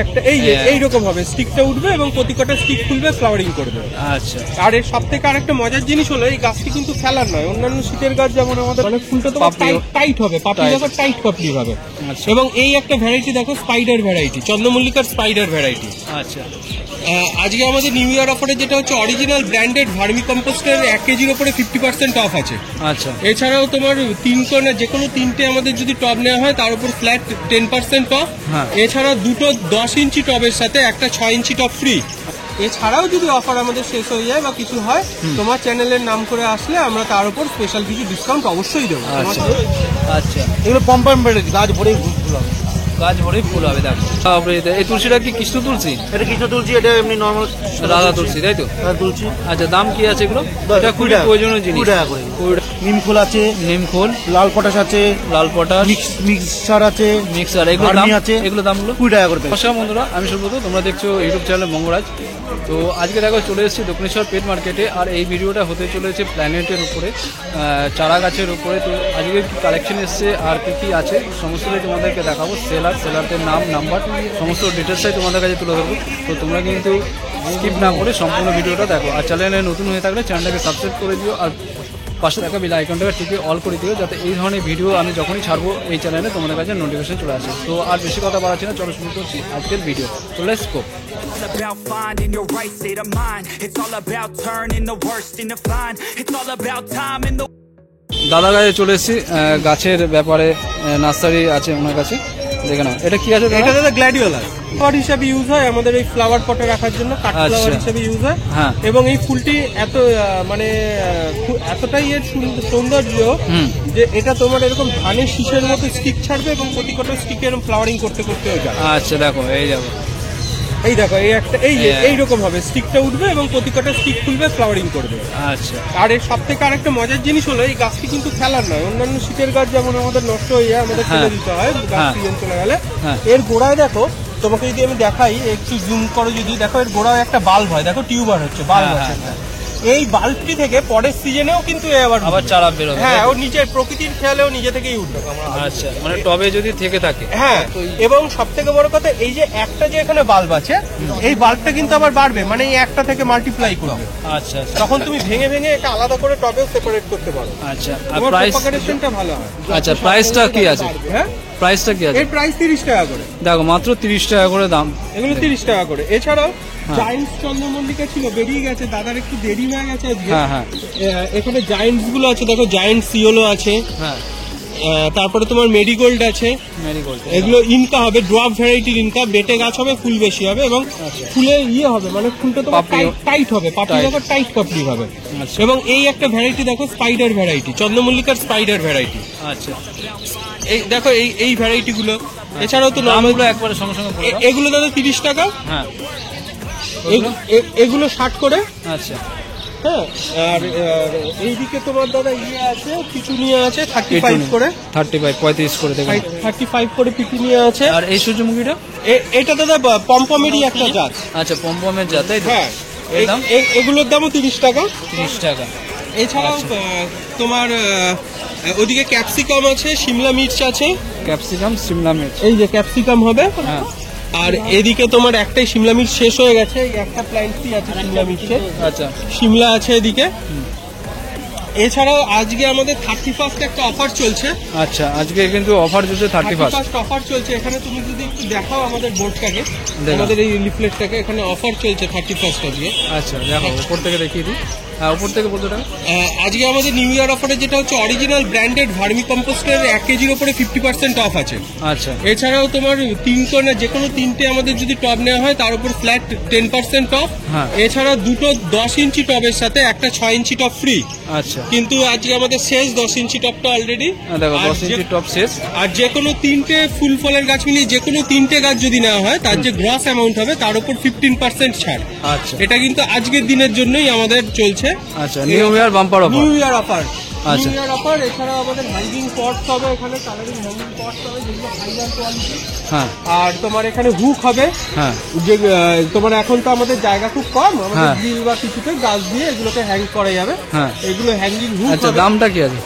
একটা এইরকম হবে, স্টিকটা উঠবে এবং প্রতিটা স্টিক খুলবে, ফ্লাওয়ারিং করবে। আচ্ছা, আর এর সব থেকে আরেকটা মজার জিনিস হলো এই গাছটি কিন্তু ফেলার নয়। অন্যান্য শীতের গাছ যেমন আমাদের অনেক ফুলটা তো টাইট হবে, পাপড়ি যখন টাইট পাপড়ি হবে। এবং এই একটা ভ্যারাইটি দেখো, স্পাইডার ভ্যারাইটি, চন্দ্রমল্লিকার স্পাইডার ভ্যারাইটি। আচ্ছা, আজকে আমাদের নিউ ইয়ার অফারে যেটা হচ্ছে অরিজিনাল ব্র্যান্ডেড ভার্মি কম্পোস্টের 1 কেজির উপরে 50% অফ আছে। আচ্ছা, এছাড়াও তোমার 3 কোণা যে কোনো 3টে আমাদের যদি টব নেওয়া হয় তার উপর ফ্ল্যাট 10% অফ। এছাড়া দুটো 10 ইঞ্চি টবের সাথে একটা 6 ইঞ্চি টব ফ্রি। এছাড়াও যদি অফার আমাদের শেষ হয়ে যায় বা কিছু হয়, তোমার চ্যানেলের নাম করে আসলে আমরা তার উপর স্পেশাল কিছু ডিসকাউন্ট অবশ্যই দেবো। আচ্ছা, এগুলো পম্পম বেড়েছে, গাছ ভরেই ফুল হবে, গাছ ভরেই ফুল হবে। দেখো এই তুলসীটা কি কৃষ্ণ তুলসী? এটা কৃষ্ণ তুলসী, এটা এমনি নর্মাল রাধা তুলসী, তাই তো? তুলসী। আচ্ছা, দাম কি আছে এগুলো? এটা খুবই প্রয়োজনীয় জিনিস। 20 টাকা করে। নিম ফুল আছে, নিম ফুল, লাল পটাশ আছে, লাল পটাশ, মিক্সার আছে, মিক্সার, এগুলো দাম আছে, এগুলো দামগুলো 20 টাকা করে। নমস্কার বন্ধুরা, আমি সুব্রত, তোমরা দেখছো ইউটিউব চ্যানেল মঙ্গরাজ। তো আজকে দেখো চলে এসেছি দক্ষিণেশ্বর পেট মার্কেটে, আর এই ভিডিওটা হতে চলেছে প্ল্যানেটের উপরে, চারা গাছের উপরে। তো আজকে কি কালেকশন এসছে আর কি আছে সমস্তটাই তোমাদেরকে দেখাবো। সেলারদের নাম, নাম্বার, সমস্ত ডিটেলসটাই তোমাদের কাছে তুলে ধরবো। তো তোমরা কিন্তু স্কিপ না করে সম্পূর্ণ ভিডিওটা দেখো। আর চ্যানেলে নতুন হয়ে থাকলে চ্যানেলটাকে সাবস্ক্রাইব করে দিও, আর পাশে থাকা বেল আইকনটাকে টিপে অল করে দিও, যাতে এই ধরনের ভিডিও আমি যখনই ছাড়বো এই চ্যানেলে তোমাদের কাছে নোটিফিকেশন চলে আসে। তো আর বেশি কথা বাড়াচ্ছি না, চলো শুরু করছি আজকের ভিডিও। তো let's go. It's about finding your right state of mind. It's all about turning the worst into fine. It's all about time and the দাদা গায়ে চলে এসেছি গাছের ব্যাপারে, নার্সারি আছে ওনার কাছে। দেখে নাও, এটা কি আছে? এটা দাদা গ্ল্যাডিওলাস পট হিসাবে ইউজ হয় আমাদের এই ফ্লাওয়ার পটে রাখার জন্য, কাঠ ফ্লাওয়ার হিসাবে ইউজ হয়। এবং এই ফুলটি এত মানে এতটাই এর সৌন্দর্য যে এটা তোমার এরকম ধানের শীষের মতো স্টিক ছাড়বে এবং প্রতিটা স্টিকে এরকম ফ্লাওয়ারিং করতে করতে যাবে। আচ্ছা, দেখো এই যাবো, এই দেখো এই একটা এইরকম হবে, স্টিকটা উঠবে এবং প্রতিটা স্টিক খুলবে, ফ্লাওয়ারিং করবে। আচ্ছা, আর এর সব থেকে আরেকটা মজার জিনিস হলো এই গাছটি কিন্তু ফেলার নয়। অন্যান্য শীতের গাছ যেমন আমাদের নষ্ট হয়ে যায়, আমাদের ফেলে দিতে হয় গাছ সিজন চলে গেলে। এর গোড়ায় দেখো, তোমাকে যদি আমি দেখাই, একটু জুম করো যদি, দেখো এর গোড়ায় একটা বাল্ব হয়, দেখো টিউবার হচ্ছে, বাল্ব আছে। এই বাল্বটি থেকে পরের সিজনেও কিন্তু আবার চারা বেরোবে। হ্যাঁ, ও নিচের প্রকৃতির খেয়ালেও নিজে থেকেই উঠবে। আচ্ছা, মানে টবে যদি থেকে থাকে। হ্যাঁ, এবং সব থেকে বড় কথা এই যে একটা যে এখানে বাল্ব আছে, এই বাল্বটা কিন্তু আবার বাড়বে, মানে এই একটা থেকে মাল্টিপ্লাই করবে। আচ্ছা, তখন তুমি ভেঙে ভেঙে এটা আলাদা করে টবেও সেপারেট করতে পারো। আচ্ছা, আর প্রপাগেশনটা ভালো হয়। আচ্ছা, প্রাইসটা কি আছে? হ্যাঁ, প্রাইসটা কি আছে? এর প্রাইস 30 টাকা করে। দেখো, মাত্র 30 টাকা করে দাম, এগুলো 30 টাকা করে। এছাড়াও জায়েন্টস চন্দ্রমল্লিকা ছিল, বেরিয়ে গেছে, দাদার একটু দেরি হয়ে গেছে আজকে। এখানে জায়েন্টস গুলো আছে, দেখো জায়েন্ট সিওলো আছে। তারপরে তোমার মেরিগোল্ড আছে। এগুলো ইনকা হবে, ড্রপ ভ্যারাইটির ইনকা, বেটে গাছ হবে, ফুল বেশি হবে এবং ফুলে হবে, মানে ফুলটা তোমার টাইট হবে, পাপড়ি যখন টাইট পাপড়ি হবে। এবং এই একটা ভ্যারাইটি দেখো, স্পাইডার ভ্যারাইটি, চন্দ্রমল্লিকার স্পাইডার ভ্যারাইটি। আচ্ছা, এই দেখো এই ভ্যারাইটি গুলো। এছাড়াও তো নামগুলো একবারে সঙ্গে সঙ্গে এগুলো দাদা 30 টাকা। হ্যাঁ, এগুলো 60 করে। আচ্ছা, হ্যাঁ, আর এইদিকে তোমার দাদা আছে, পিটুনিয়া আছে 35 করে। 35 করে দেখুন, 35 করে পিটুনিয়া আছে। আর এই সূর্যমুখীটা, এটা দাদা পম্পমেরই একটা জাত। আচ্ছা, পম্পমের জাত, তাই তো? হ্যাঁ, এগুলোর দামও 30 টাকা। 30 টাকা। এছাড়াও তোমার ওদিকে ক্যাপসিকাম আছে, শিমলা মির্চ আছে। ক্যাপসিকাম, শিমলা মির্চ, এই যে ক্যাপসিকাম হবে। হ্যাঁ, আর এদিকে তোমার একটাই শিমলা মির্চ শেষ হয়ে গেছে, একটা প্ল্যান্টই আছে শিমলা মির্চের। আচ্ছা, শিমলা আছে এদিকে। এছাড়াও আজকে আমাদের 31st একটা অফার চলছে। আচ্ছা, আজকে কিন্তু অফার চলছে, 31st অফার চলছে। এখানে তুমি যদি একটু দেখাও আমাদের বোর্ডটাকে, আমাদের এই লিফলেটটাকে, এখানে অফার চলছে 31st আজকে। আচ্ছা, দেখো উপর থেকে দেখিয়ে দিই। উপর থেকে বলতে টাকা। আজকে আমাদের নিউ ইয়ার অফারে যেটা হচ্ছে অরিজিনাল ব্র্যান্ডেড ভার্মি কম্পোস্টের 1 কেজির উপরে 50% অফ আছে। আচ্ছা, এছাড়াও তোমার 3 কোণা যে কোনো 3টে আমাদের যদি টব নেওয়া হয় তার উপর ফ্ল্যাট 10% অফ। এছাড়া দুটো 10 ইঞ্চি টবের সাথে একটা 6 ইঞ্চি টব ফ্রি। আচ্ছা, কিন্তু আজকে আমাদের শেষ 10 ইঞ্চি টবটা অলরেডি। দেখো 10 ইঞ্চি টব শেষ। আর যে কোনো 3টে ফুল ফলের গাছ মিলিয়ে যে কোনো 3টে গাছ যদি নেওয়া হয় তার যে গ্রস অ্যামাউন্ট হবে তার উপর 15% ছাড়। আচ্ছা, এটা কিন্তু আজকের দিনের জন্যই আমাদের চলছে। আচ্ছা, new year bumper offer, new year offer. আচ্ছা, নিউ ইয়ার অফার। এছাড়াও আমাদের হ্যাঙ্গিং পটস হবে, এখানে কালারিং হ্যাঙ্গিং পটস হবে যেগুলো হাইয়ার কোয়ালিটি। হ্যাঁ, আর তোমার এখানে হুক হবে। হ্যাঁ, যে তোমার এখন তো আমাদের জায়গা খুব কম, আমাদের গ্রিল বা কিছুতে গাছ দিয়ে এগুলোকে হ্যাং করা যাবে। হ্যাঁ, এগুলো হ্যাঙ্গিং হুক। আচ্ছা, দামটা কি আছে?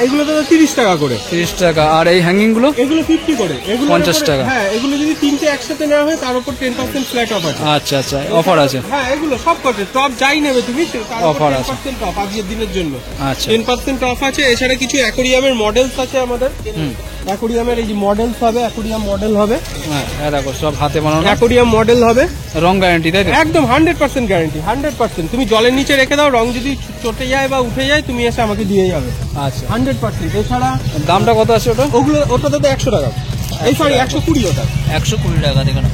এগুলো তো 30 টাকা করে। 30 টাকা। আর এই হ্যাঙ্গিং গুলো? এগুলো 50 করে। এগুলো 50 টাকা। হ্যাঁ, এগুলো যদি 3টে একসাথে নেওয়া হয় তার উপর 10% ফ্ল্যাট অফ আছে। আচ্ছা আচ্ছা, অফার আছে। হ্যাঁ, এগুলো সব কটে টপ যাই নেবে তুমি তার উপর Offer আছে। 10% অফ আজকের দিনের জন্য। আচ্ছা। 10% অফ আছে। এছাড়া কিছু অ্যাকোরিয়ামের মডেলস আছে আমাদের। অ্যাকোরিয়ামের এই যে মডেলস হবে, অ্যাকোরিয়াম মডেল হবে। হ্যাঁ, দেখো সব হাতে বানানো। অ্যাকোরিয়াম মডেল হবে, রং গ্যারান্টি তাই তো? একদম 100% গ্যারান্টি, 100%। তুমি জলের নিচে রেখে দাও, রং যদি চটে যায় বা উঠে যায় তুমি এসে আমাকে দিয়ে যাবে। আচ্ছা, 100%। এছাড়া দামটা কত আছে ওটা? ওটা তো 100 টাকা। এই সরি 120 ওটা। 120 টাকা। দেখো না,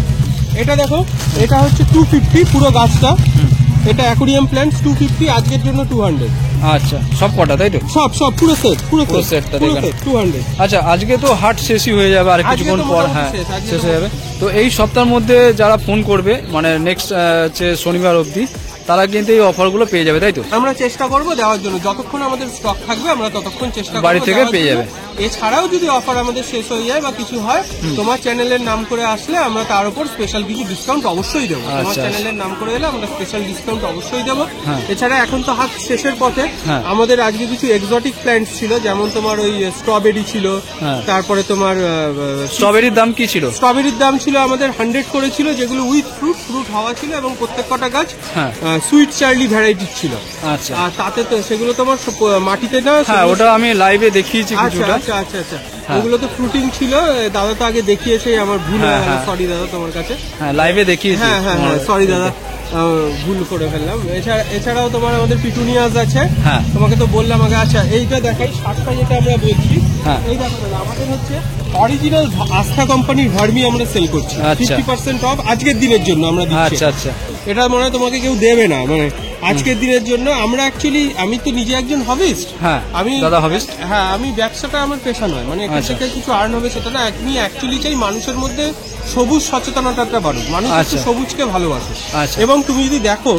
এটা দেখো, এটা হচ্ছে 250 পুরো গাছটা। এটা অ্যাকোরিয়াম প্ল্যান্টস 250, আজকের জন্য 200। আচ্ছা, সব কটা তাই তো? সব পুরো সেট, পুরো সেটটা পুরো দেখেন। সেট 200। আচ্ছা, আজকে তো হাট শেষই হয়ে যাবে আর কিছুক্ষণ পর। হ্যাঁ, শেষ হয়ে যাবে। তো এই সপ্তাহের মধ্যে যারা ফোন করবে মানে নেক্সট শনিবার অবধি, তারা কিন্তু এই অফারগুলো পেয়ে যাবে তাই তো? আমরা চেষ্টা করব দেওয়ার জন্য, যতক্ষণ আমাদের স্টক থাকবে আমরা ততক্ষণ চেষ্টা করব বাড়ি থেকে পেয়ে যাবে। এছাড়াও যদি অফার আমাদের শেষ হয়ে যায় বা কিছু হয়, তোমার চ্যানেলের নাম করে আসলে আমরা তার উপর স্পেশাল কিছু ডিসকাউন্ট অবশ্যই দেবো। তোমার আচ্ছা। চ্যানেলের নাম করে এলে আমরা স্পেশাল ডিসকাউন্ট অবশ্যই দেবো। হ্যাঁ। এছাড়া এখন তো হাত শেষের পথে, হ্যাঁ। আমাদের আজকে কিছু এক্সোটিক প্ল্যান্টস ছিল, যেমন তোমার ওই স্ট্রবেরি ছিল। হ্যাঁ। তারপরে তোমার স্ট্রবেরির দাম কি ছিল? স্ট্রবেরির দাম ছিল আমাদের 100 করে ছিল, যেগুলো উইথ ফ্রুট হওয়া ছিল, এবং প্রত্যেক কটা গাছ হ্যাঁ। সুইট চার্লি ভ্যারাইটি ছিল। আচ্ছা। আর তাতে তো সেগুলো তোমার মাটিতে না। হ্যাঁ, ওটা আমি লাইভে দেখিয়েছি আচ্ছা কিছুটা। আচ্ছা আচ্ছা আচ্ছা, ওগুলো তো ফ্রুটিং ছিল। দাদা তো আগে দেখিয়েছে, আমার ভুল হয়ে গেল, সরি দাদা তোমার কাছে। হ্যাঁ, লাইভে দেখিয়েছি। হ্যাঁ হ্যাঁ হ্যাঁ, সরি দাদা, ভুল করে ফেললাম। এছাড়াও তোমার আমাদের পিটুনিয়াস আছে। হ্যাঁ। তোমাকে তো বললাম আগে। আচ্ছা, এইটা দেখাই, শার্টটা যেটা আমরা বলছি। হ্যাঁ। এই দেখো দাদা, আমাদের হচ্ছে অরিজিনাল আস্থা কোম্পানির ভার্মি আমরা সেল করছি। আচ্ছা। 50% অফ আজকের দিনের জন্য আমরা দিচ্ছি। আচ্ছা আচ্ছা। এটা মনে হয় তোমাকে কেউ দেবে না, মানে আজকের দিনের জন্য আমরা অ্যাকচুয়ালি, আমি তো নিজে একজন হবিস্ট। হ্যাঁ, আমি দাদা হবিস্ট। হ্যাঁ, আমি ব্যবসাটা আমার পেশা নয়, মানে এখান আচ্ছা। থেকে কিছু আর্ন হবে সেটা না। আমি অ্যাকচুয়ালি চাই মানুষের মধ্যে সবুজ সচেতনতাটা বাড়ুক, মানুষ একটু আচ্ছা। সবুজকে ভালোবাসে। আচ্ছা। এবং তুমি যদি দেখো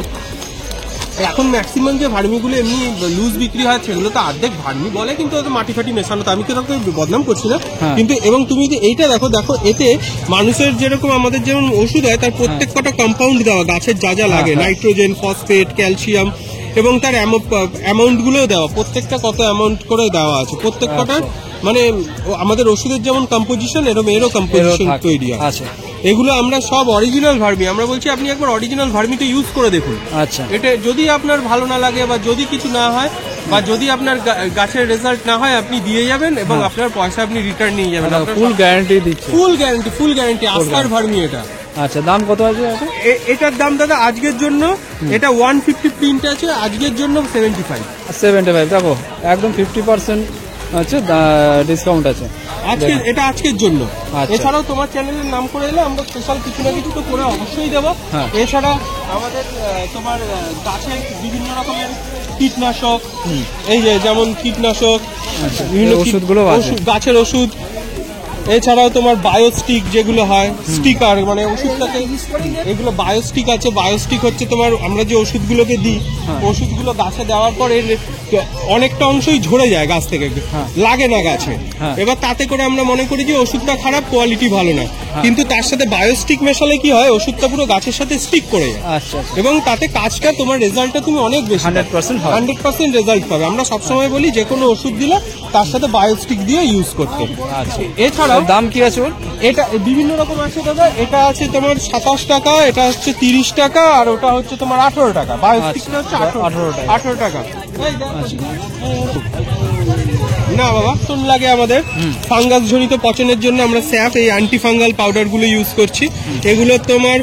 এখন ম্যাক্সিমাম যে ভার্মিগুলো এমনি লুজ বিক্রি হয় সেগুলো তো অর্ধেক ভার্মি বলে, কিন্তু ওতে মাটি ফাটি মেশানো। তো আমি তো তাকে বদনাম করছি না, হ্যাঁ। কিন্তু এবং তুমি যদি এইটা দেখো এতে মানুষের যেরকম আমাদের যেমন ওষুধ হয় তার প্রত্যেক কটা কম্পাউন্ড দেওয়া, গাছের যা যা লাগে, হ্যাঁ। নাইট্রোজেন, ফসফেট, ক্যালসিয়াম, এবং তার অ্যামাউন্ট গুলোও দেওয়া, প্রত্যেকটা কত অ্যামাউন্ট করে দেওয়া আছে প্রত্যেক কটা। মানে আমাদের ওষুধের যেমন কম্পোজিশন, এরও কম্পোজিশন তৈরি হয়। আচ্ছা। এগুলো আমরা সব অরিজিনাল ভার্মি। আমরা বলছি আপনি একবার অরিজিনাল ভার্মিটা ইউজ করে দেখুন। আচ্ছা। এটা যদি আপনার ভালো না লাগে বা যদি কিছু না হয় বা যদি আপনার গাছের রেজাল্ট না হয়, আপনি দিয়ে যাবেন এবং আপনার পয়সা আপনি রিটার্ন নিয়ে যাবেন। ফুল গ্যারান্টি দিচ্ছে। ফুল গ্যারান্টি আস্থার ভার্মি এটা। আচ্ছা, দাম কত আছে? এটার দাম দাদা আজকের জন্য এটা 150 প্রিন্ট আছে, আজকের জন্য 75। 75। দেখো, একদম 50% আছে ডিসকাউন্ট আছে আজকে, এটা আজকের জন্য। আচ্ছা। এছাড়াও তোমার চ্যানেলের নাম করে এলে আমরা স্পেশাল কিছু না কিছু তো করে অবশ্যই দেবো। হ্যাঁ। এছাড়া আমাদের তোমার গাছের বিভিন্ন রকমের কীটনাশক, এই যে যেমন কীটনাশক, বিভিন্ন ওষুধগুলো আছে। গাছের ওষুধ। এছাড়াও তোমার বায়োস্টিক যেগুলো হয়, স্টিকার মানে ওষুধটাকে, এগুলো বায়োস্টিক আছে। বায়োস্টিক হচ্ছে তোমার আমরা যে ওষুধগুলোকে দিই, ওষুধগুলো গাছে দেওয়ার পর এর অনেকটা অংশই ঝরে যায় গাছ থেকে, লাগে না গাছে। এবার তাতে করে আমরা মনে করি যে ওষুধটা খারাপ, কোয়ালিটি ভালো না, কিন্তু তার সাথে বায়োস্টিক মেশালে কি হয়, ওষুধটা পুরো গাছের সাথে স্টিক করে যায়। আচ্ছা। এবং তাতে কাজটা তোমার রেজাল্টটা তুমি অনেক বেশি 100% রেজাল্ট পাবে। আমরা সবসময় বলি যে কোনো ওষুধ দিলে তার সাথে বায়োস্টিক দিয়ে ইউজ করতে। আচ্ছা। এছাড়াও দাম কি আছে ওর? এটা বিভিন্ন রকম আছে দাদা। এটা আছে তোমার 27 টাকা, এটা হচ্ছে 30 টাকা, আর ওটা হচ্ছে তোমার 18 টাকা। বায়োস্টিকটা হচ্ছে 18 টাকা। না বাবা, শোন লাগে আমাদের ফাঙ্গাস জনিত পচনের জন্য আমরা স্যাপ, এই অ্যান্টি ফাঙ্গাল পাউডার গুলো ইউজ করছি। এগুলো তোমার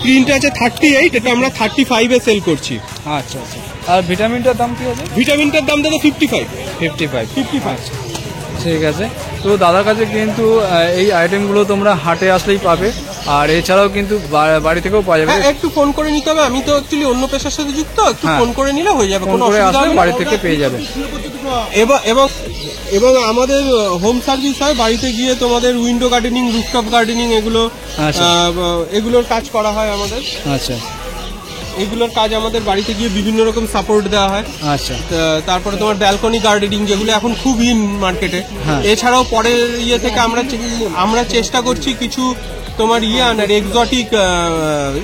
প্রিন্ট আছে 38, এটা আমরা 35-এ সেল করছি। আচ্ছা আচ্ছা। আর ভিটামিনটার দাম কি আছে? ভিটামিনটার দাম দাদা 55। ঠিক আছে। তো দাদার কাছে কিন্তু এই আইটেমগুলো তোমরা হাটে আসলেই পাবে, আর এছাড়াও কিন্তু বাড়ি থেকেও পাওয়া যাবে। একটু ফোন করে নিতে হবে, আমি তো অ্যাকচুয়ালি অন্য পেশার সাথে যুক্ত, একটু ফোন করে নিলে হয়ে যাবে, কোনো অসুবিধা নেই, বাড়ি থেকে পেয়ে যাবে। এবং আমাদের হোম সার্ভিস হয়, বাড়িতে গিয়ে তোমাদের উইন্ডো গার্ডেনিং, রুফটপ গার্ডেনিং, এগুলোর কাজ করা হয় আমাদের। আচ্ছা। এগুলোর কাজ আমাদের বাড়িতে গিয়ে বিভিন্ন রকম সাপোর্ট দেওয়া হয়। আচ্ছা। তারপরে তোমার ব্যালকনি গার্ডেনিং, যেগুলো এখন খুব ইন মার্কেটে। এছাড়াও পরের ইয়ে থেকে আমরা চেষ্টা করছি কিছু তোমার আনার এক্সোটিক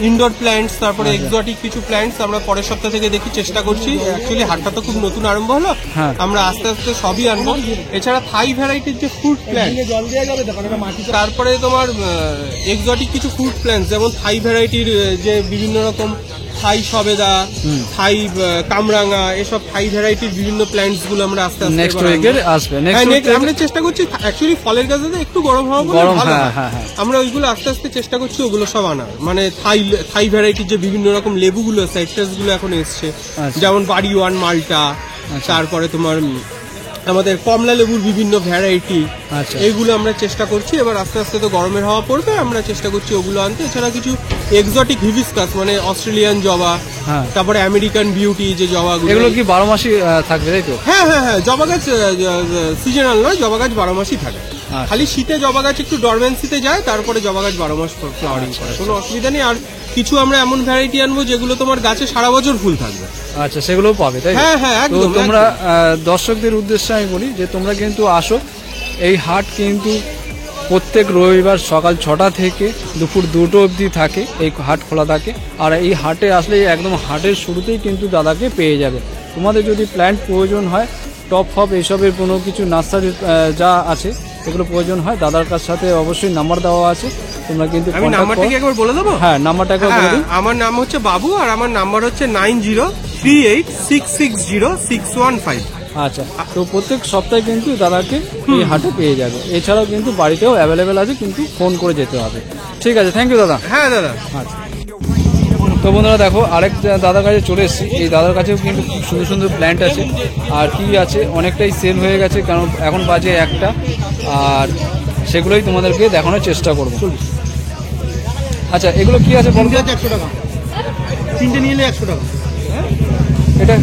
ইনডোর প্ল্যান্টস, তারপরে এক্সোটিক কিছু প্ল্যান্টস আমরা পরের সপ্তাহ থেকে দেখি চেষ্টা করছি। অ্যাকচুয়ালি হাটটা তো খুব নতুন আরম্ভ হলো, আমরা আস্তে আস্তে সবই আনবো। এছাড়া থাই ভ্যারাইটির যে ফ্রুট প্ল্যান্ট, তারপরে তোমার এক্সোটিক কিছু ফ্রুট প্ল্যান্টস যেমন থাই ভ্যারাইটির যে বিভিন্ন রকম থাই সবেদা, থাই কামরাঙা, এসব থাই ভ্যারাইটির বিভিন্ন প্ল্যান্টস গুলো আমরা আস্তে আস্তে আমরা চেষ্টা করছি। অ্যাকচুয়ালি ফলের গাছে একটু গরম হওয়া ভালো, আমরা ওইগুলো আস্তে আস্তে চেষ্টা করছি ওগুলো সব আনার। মানে থাই ভ্যারাইটির যে বিভিন্ন রকম লেবুগুলো সাইট্রাস গুলো এখন এসছে, যেমন বাড়ি ওয়ান মালটা, তারপরে তোমার আমাদের কমলা লেবুর বিভিন্ন ভ্যারাইটি, এইগুলো আমরা চেষ্টা করছি। এবার আস্তে আস্তে তো গরমের হাওয়া পড়বে, আমরা চেষ্টা করছি ওগুলো আনতে। এছাড়া কিছু এক্সোটিক হিবিস্কাস মানে অস্ট্রেলিয়ান জবা, তারপরে আমেরিকান বিউটি যে জবাগুলো, এগুলো কি 12 মাসই থাকবে তাই তো? হ্যাঁ হ্যাঁ হ্যাঁ, জবা গাছ সিজনাল নয়, জবা গাছ 12 মাসই থাকে। খালি শীতে জবা গাছ একটু ডরমেন্সিতে যায়, তারপরে জবা গাছ 12 মাস ফ্লাওয়ারিং করে, কোনো অসুবিধা নেই। আর কিছু আমরা এমন ভ্যারাইটি আনবো যেগুলো তোমার গাছে সারা বছর ফুল থাকবে। আচ্ছা, সেগুলোও পাবে তাই? হ্যাঁ হ্যাঁ একদম। তোমরা দর্শকদের উদ্দেশ্যে আমি বলি যে তোমরা কিন্তু আসো, এই হাট কিন্তু প্রত্যেক রবিবার সকাল 6টা থেকে দুপুর 2টো অবধি থাকে, এই হাট খোলা থাকে। আর এই হাটে আসলে একদম হাটের শুরুতেই কিন্তু দাদাকে পেয়ে যাবে। তোমাদের যদি প্ল্যান্ট প্রয়োজন হয়, টপ ফপ এইসবের কোনো কিছু নার্সারি যা আছে এগুলো প্রয়োজন হয়, দাদার কাছ সাথে অবশ্যই নাম্বার দেওয়া আছে, তোমরা কিন্তু আমি নাম্বারটা কি একবার বলে দেবো? হ্যাঁ, নাম্বারটা একবার বলে দিন। আমার নাম হচ্ছে বাবু, আর আমার নাম্বার হচ্ছে 9038660615। আচ্ছা, তো প্রত্যেক সপ্তাহে কিন্তু দাদাকে এই হাটে পেয়ে যাবে। এছাড়াও কিন্তু বাড়িতেও অ্যাভেলেবেল আছে, কিন্তু ফোন করে যেতে হবে। ঠিক আছে, থ্যাংক ইউ দাদা। হ্যাঁ দাদা। আচ্ছা, তো বন্ধুরা দেখো আরেক দাদার কাছে চলে এসেছি। এই দাদার কাছেও কিন্তু খুব সুন্দর সুন্দর প্ল্যান্ট আছে, আর কি আছে অনেকটাই সেল হয়ে গেছে, কারণ এখন বাজে 1টা, আর সেগুলোই তোমাদেরকে দেখানোর চেষ্টা করব। আচ্ছা, এগুলো কি আছে বলতে? 100 টাকা, 3টে নিলে 100 টাকা। এটা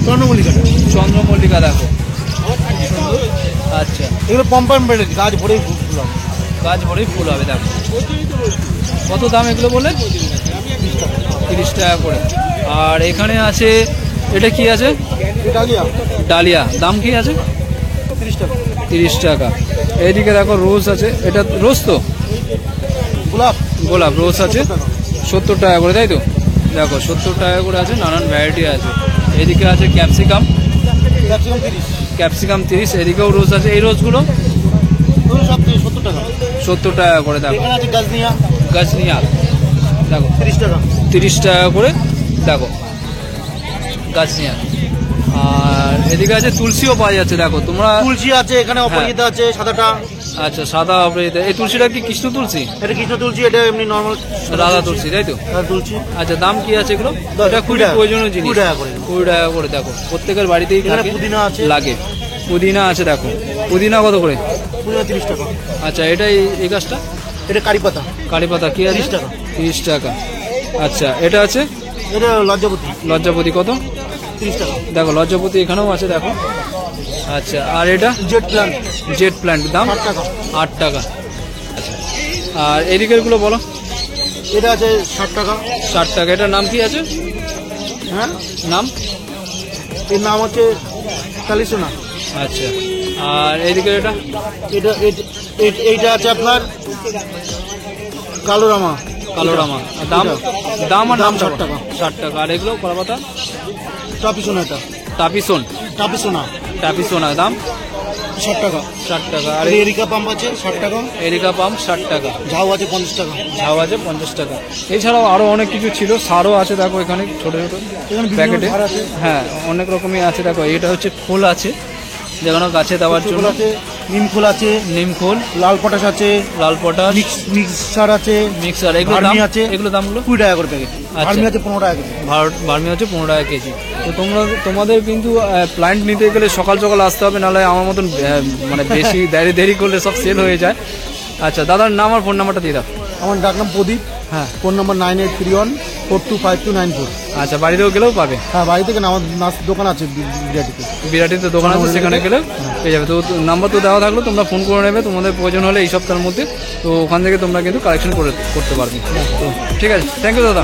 চন্দ্রমল্লিকা দেখো সুন্দর। আচ্ছা, এগুলো পম্পাম ভ্যারাইটি, গাছ ভরেই ফুল হবে, গাছ ভরেই ফুল হবে। দেখো কত দাম এগুলো বলে? 30 টাকা করে। আর এখানে আছে, এটা কি আছে? ডালিয়া, দাম কি আছে? 30 টাকা। এইদিকে দেখো রোজ আছে, এটা রোজ তো গোলাপ রোজ আছে 70 টাকা করে, তাই তো? দেখো 70 টাকা করে আছে, নানান ভ্যারাইটি আছে। এদিকে আছে ক্যাপসিকাম 30। এদিকেও রোজ আছে, এই রোজগুলো 70 টাকা করে। দেখো গাজনিয়া দেখো 30 টাকা করে। দেখো গাজনিয়া। আর এদিকে আছে তুলসীও পাওয়া যাচ্ছে। দেখো তোমরা, তুলসী আছে এখানে, অপরাজিতা আছে সাদাটা। আচ্ছা, সাদা অপরাজিতা। এই তুলসীটা কি কৃষ্ণ তুলসী? এটা কৃষ্ণ তুলসী, এটা এমনি নর্মাল রাধা তুলসী, তাই তো? তুলসী। আচ্ছা, দাম কি আছে এগুলো? এটা খুবই প্রয়োজনীয় জিনিস। 20 টাকা করে। 20 টাকা করে। দেখো প্রত্যেকের বাড়িতেই পুদিনা আছে, লাগে। পুদিনা আছে, দেখো পুদিনা কত করে? 30 টাকা। আচ্ছা, এটা এই গাছটা? এটা কারি পাতা কি আছে? 30 টাকা। 30 টাকা। আচ্ছা, এটা আছে? এটা লজ্জাপতি কত? 30 টাকা। দেখো লজ্জাপতি এখানেও আছে, দেখো। আচ্ছা, আর এটা জেট প্ল্যান্ট দাম 8 টাকা। আচ্ছা, আর এদিকের গুলো বলো। এটা আছে 60 টাকা। 60 টাকা। এটার নাম কি আছে? হ্যাঁ, নাম? এর নাম হচ্ছে কালিসোনা। আচ্ছা, আর এদিকে এইটা আছে আপনার কালোরামা। দাম? দাম আর নাম 60 টাকা। 60 টাকা। আর এগুলো কলাপাতা? টাপিসোনা দাম 60 টাকা। 60 টাকা। আর এরিকা পাম্প আছে 60 টাকা। 60 টাকা। ঝাউ আছে 50 টাকা। টাকা। এছাড়াও আরো অনেক কিছু ছিল, সারও আছে দেখো এখানে ছোট ছোট প্যাকেটে। হ্যাঁ, অনেক রকমই আছে। দেখো এটা হচ্ছে খোল আছে, যেখানে গাছে দেওয়ার জন্য। নিমখোল আছে, লাল পটাশ আছে, মিক্সার আছে। এগুলো দাম আছে, এগুলো দামগুলো 20 টাকা করে প্যাকেট। ভার্মি আছে 15 টাকা কেজি। ভার্মি হচ্ছে 15 টাকা কেজি। তো তোমাদের কিন্তু প্ল্যান্ট নিতে গেলে সকাল সকাল আসতে হবে, নাহলে আমার মতন মানে বেশি দেরি করলে সব সেল হয়ে যায়। আচ্ছা, দাদার নাম আর ফোন নাম্বারটা দিয়ে দাও। আমার ডাক নাম প্রদীপ। হ্যাঁ, ফোন নাম্বার 9831425294। আচ্ছা, বাড়িতেও গেলেও পাবে? হ্যাঁ, বাড়ি থেকে আমার দোকান আছে বিরাটিতে দোকান আছে, সেখানে গেলেও পেয়ে যাবে। তো নাম্বার তো দেওয়া থাকলো, তোমরা ফোন করে নেবে তোমাদের প্রয়োজন হলে এই সপ্তাহের মধ্যে। তো ওখান থেকে তোমরা কিন্তু কালেকশন করতে পারবে। তো ঠিক আছে, থ্যাংক ইউ দাদা।